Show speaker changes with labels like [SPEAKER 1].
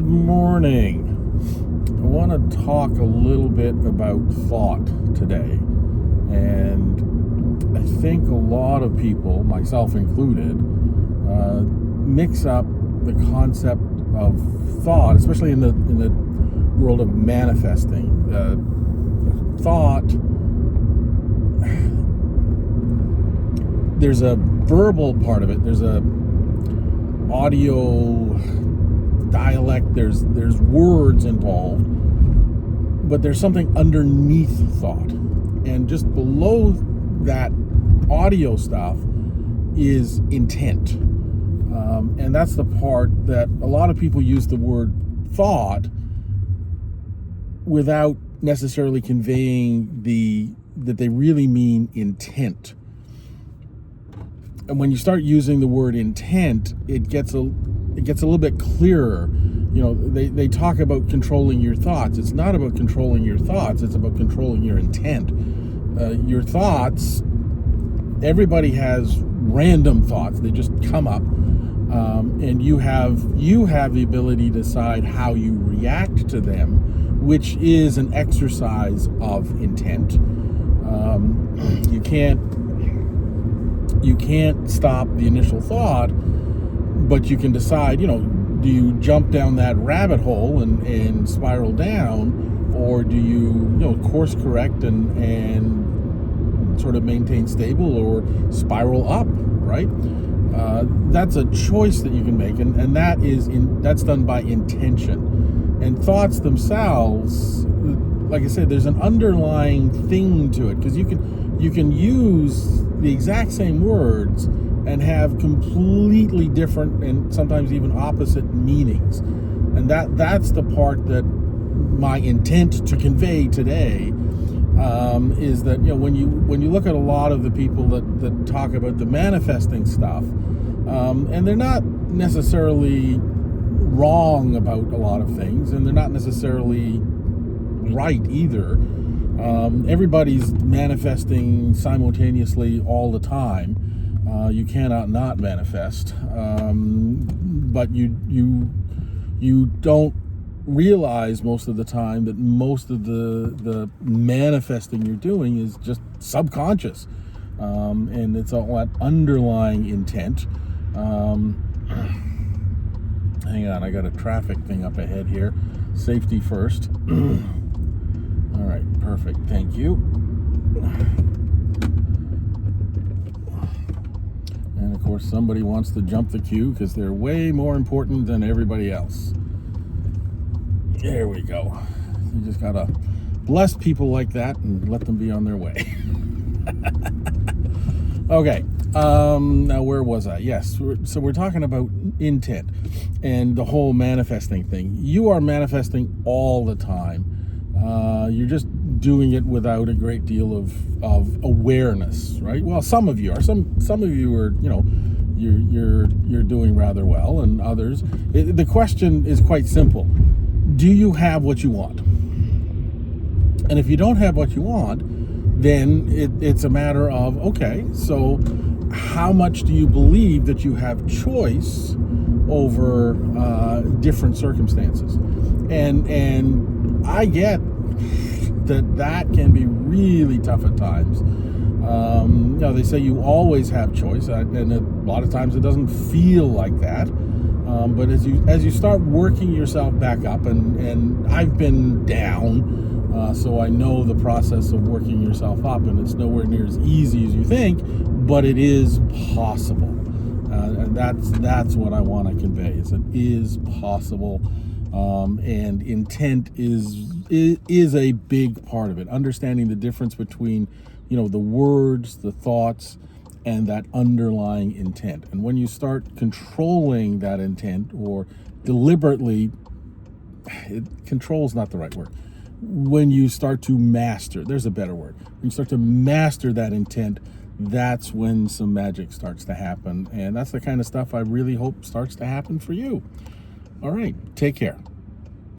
[SPEAKER 1] Good morning. I want to talk a little bit about thought today. And I think a lot of people, myself included, mix up the concept of thought, especially in the world of manifesting. Thought, there's a verbal part of it, there's a audio dialect, there's words involved, but there's something underneath thought, and just below that audio stuff is intent, and that's the part that a lot of people use the word thought without necessarily conveying that they really mean intent. And when you start using the word intent, it gets a little bit clearer. You know, they talk about controlling your thoughts. It's not about controlling your thoughts. It's about controlling your intent. Your thoughts, everybody has random thoughts. They just come up, and you have the ability to decide how you react to them, which is an exercise of intent. You can't stop the initial thought, but you can decide, do you jump down that rabbit hole and spiral down, or do you, course correct and sort of maintain stable, or spiral up, right? That's a choice that you can make, and that's done by intention. And thoughts themselves, like I said, there's an underlying thing to it, because you can use the exact same words and have completely different and sometimes even opposite meanings. And that's the part that my intent to convey today is that, when you look at a lot of the people that talk about the manifesting stuff, and they're not necessarily wrong about a lot of things, and they're not necessarily right either. Everybody's manifesting simultaneously all the time. You cannot not manifest, but you don't realize most of the time that most of the manifesting you're doing is just subconscious, and it's all that underlying intent. Hang on, I got a traffic thing up ahead here. Safety first. All right, perfect. Thank you. And of course, somebody wants to jump the queue because they're way more important than everybody else. There we go. You just gotta bless people like that and let them be on their way. Okay. Now, where was I? Yes. So we're talking about intent and the whole manifesting thing. You are manifesting all the time. You're just doing it without a great deal of awareness, right? Well, some of you are. Some of you are, you're doing rather well, and others. The question is quite simple. Do you have what you want? And if you don't have what you want, then it's a matter of, okay, so how much do you believe that you have choice over different circumstances? And I get that can be really tough at times. They say you always have choice, and a lot of times it doesn't feel like that. But as you start working yourself back up, and I've been down, so I know the process of working yourself up, and it's nowhere near as easy as you think, but it is possible. And that's what I want to convey, is it is possible. And intent is a big part of it. Understanding the difference between, the words, the thoughts, and that underlying intent. And when you start controlling that intent, or deliberately, control's not the right word. When you start to master, there's a better word. When you start to master that intent, that's when some magic starts to happen. And that's the kind of stuff I really hope starts to happen for you. All right, take care.